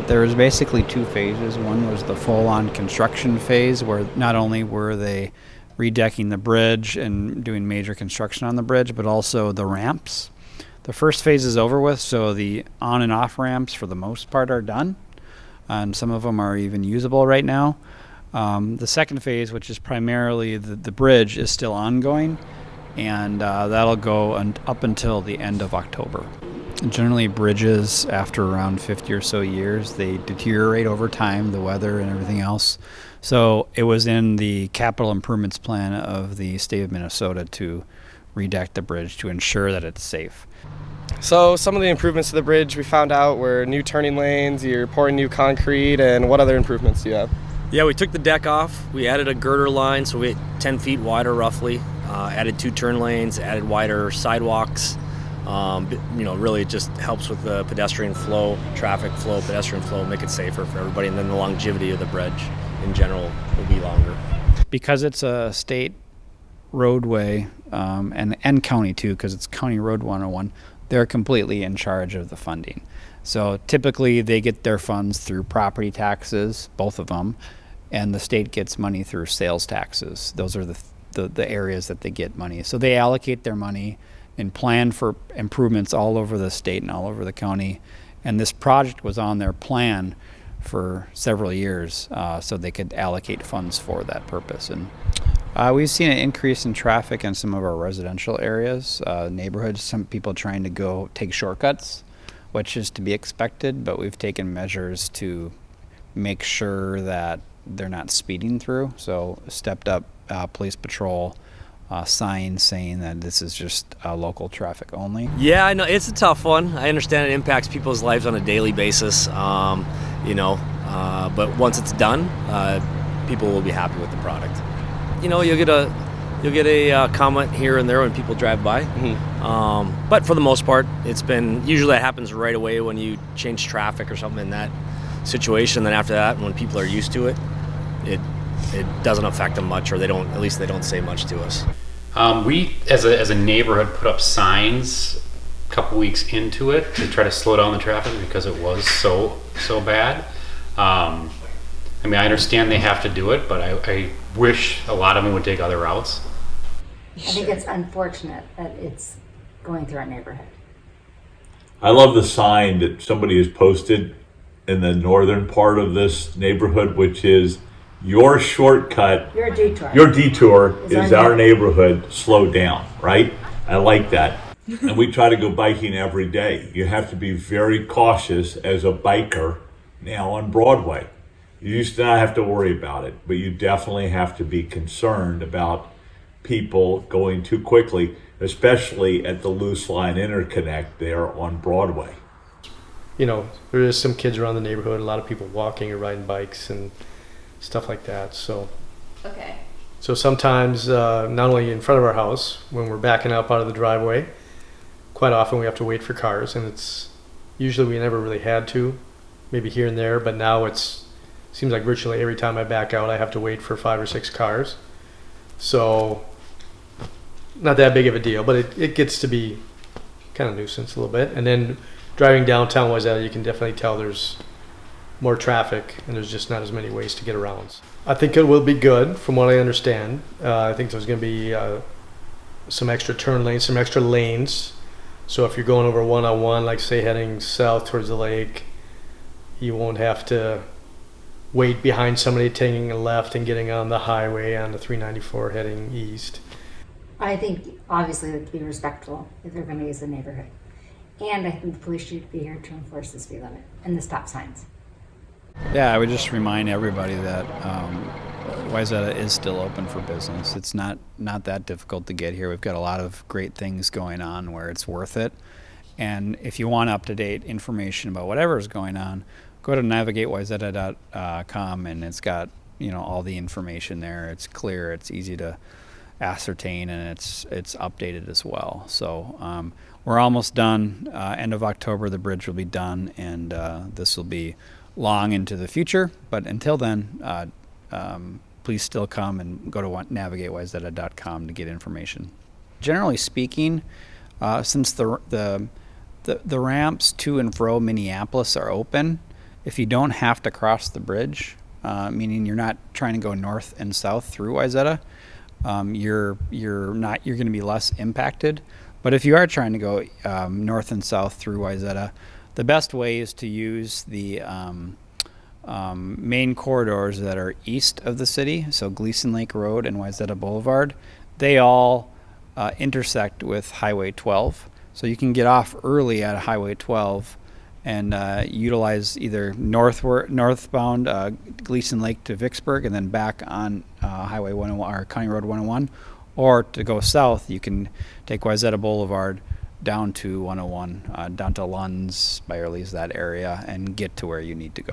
There was basically two phases. One was the full-on construction phase, where not only were they redecking the bridge and doing major construction on the bridge, but also the ramps. The first phase is over with, so the on and off ramps for the most part are done, and some of them are even usable right now. The second phase, which is primarily the bridge, is still ongoing, and that'll go up until the end of October. Generally, bridges, after around 50 or so years, they deteriorate over time, the weather and everything else. So it was in the capital improvements plan of the state of Minnesota to redeck the bridge to ensure that it's safe. So some of the improvements to the bridge we found out were new turning lanes, you're pouring new concrete, and what other improvements do you have? Yeah, we took the deck off. We added a girder line, so we 10 feet wider roughly. Added 2 turn lanes, added wider sidewalks. Really it just helps with the pedestrian flow, traffic flow, pedestrian flow, make it safer for everybody, and then the longevity of the bridge in general will be longer. Because it's a state roadway, and county too, because it's County Road 101, they're completely in charge of the funding. So typically they get their funds through property taxes, both of them, and the state gets money through sales taxes. Those are the areas that they get money. So they allocate their money and plan for improvements all over the state and all over the county. And this project was on their plan for several years, so they could allocate funds for that purpose. And we've seen an increase in traffic in some of our residential areas, neighborhoods, some people trying to go take shortcuts, which is to be expected, but we've taken measures to make sure that they're not speeding through. So stepped up police patrol, signs saying that this is just local traffic only. Yeah, I know it's a tough one. I understand it impacts people's lives on a daily basis, but once it's done, people will be happy with the product. You'll get a comment here and there when people drive by. Mm-hmm. But for the most part, usually that happens right away when you change traffic or something in that situation. Then after that, when people are used to it, it doesn't affect them much, or they don't say much to us. We, as a neighborhood, put up signs a couple weeks into it to try to slow down the traffic because it was so bad. I understand they have to do it, but I wish a lot of them would take other routes. I think it's unfortunate that it's going through our neighborhood. I love the sign that somebody has posted in the northern part of this neighborhood, which is your shortcut, your detour is our neighborhood, slow down, right? I like that. And we try to go biking every day. You have to be very cautious as a biker now on Broadway. You used to not have to worry about it, but you definitely have to be concerned about people going too quickly, especially at the Loose Line Interconnect there on Broadway. There is some kids around the neighborhood, a lot of people walking or riding bikes and stuff like that. So sometimes, not only in front of our house, when we're backing up out of the driveway, quite often we have to wait for cars, and it's usually we never really had to, maybe here and there, but now seems like virtually every time I back out, I have to wait for 5 or 6 cars. So not that big of a deal, but it gets to be kind of a nuisance a little bit. And then driving downtown Wayzata, you can definitely tell there's more traffic and there's just not as many ways to get around. I think it will be good from what I understand. I think there's going to be some extra turn lanes, some extra lanes. So if you're going over 101, like say heading south towards the lake, you won't have to wait behind somebody taking a left and getting on the highway on the 394 heading east. I think obviously to be respectful if they're going to use the neighborhood. And I think the police should be here to enforce the speed limit and the stop signs. Yeah, I would just remind everybody that Wayzata is still open for business. It's not that difficult to get here. We've got a lot of great things going on where it's worth it. And if you want up-to-date information about whatever is going on, go to navigatewayzata.com, and it's got all the information there. It's clear, it's easy to ascertain, and it's updated as well. So we're almost done. End of October, the bridge will be done, and this will be long into the future. But until then, please still come and go to navigatewayzata.com to get information. Generally speaking, since the ramps to and fro Minneapolis are open, if you don't have to cross the bridge, meaning you're not trying to go north and south through Wayzata, you're going to be less impacted. But if you are trying to go north and south through Wayzata, the best way is to use the main corridors that are east of the city. So Gleason Lake Road and Wayzata Boulevard, they all intersect with Highway 12. So you can get off early at Highway 12 and utilize either northbound Gleason Lake to Vicksburg and then back on Highway 101 or County Road 101, or to go south, you can take Wayzata Boulevard down to 101, down to Lunds, Byerly's, that area, and get to where you need to go.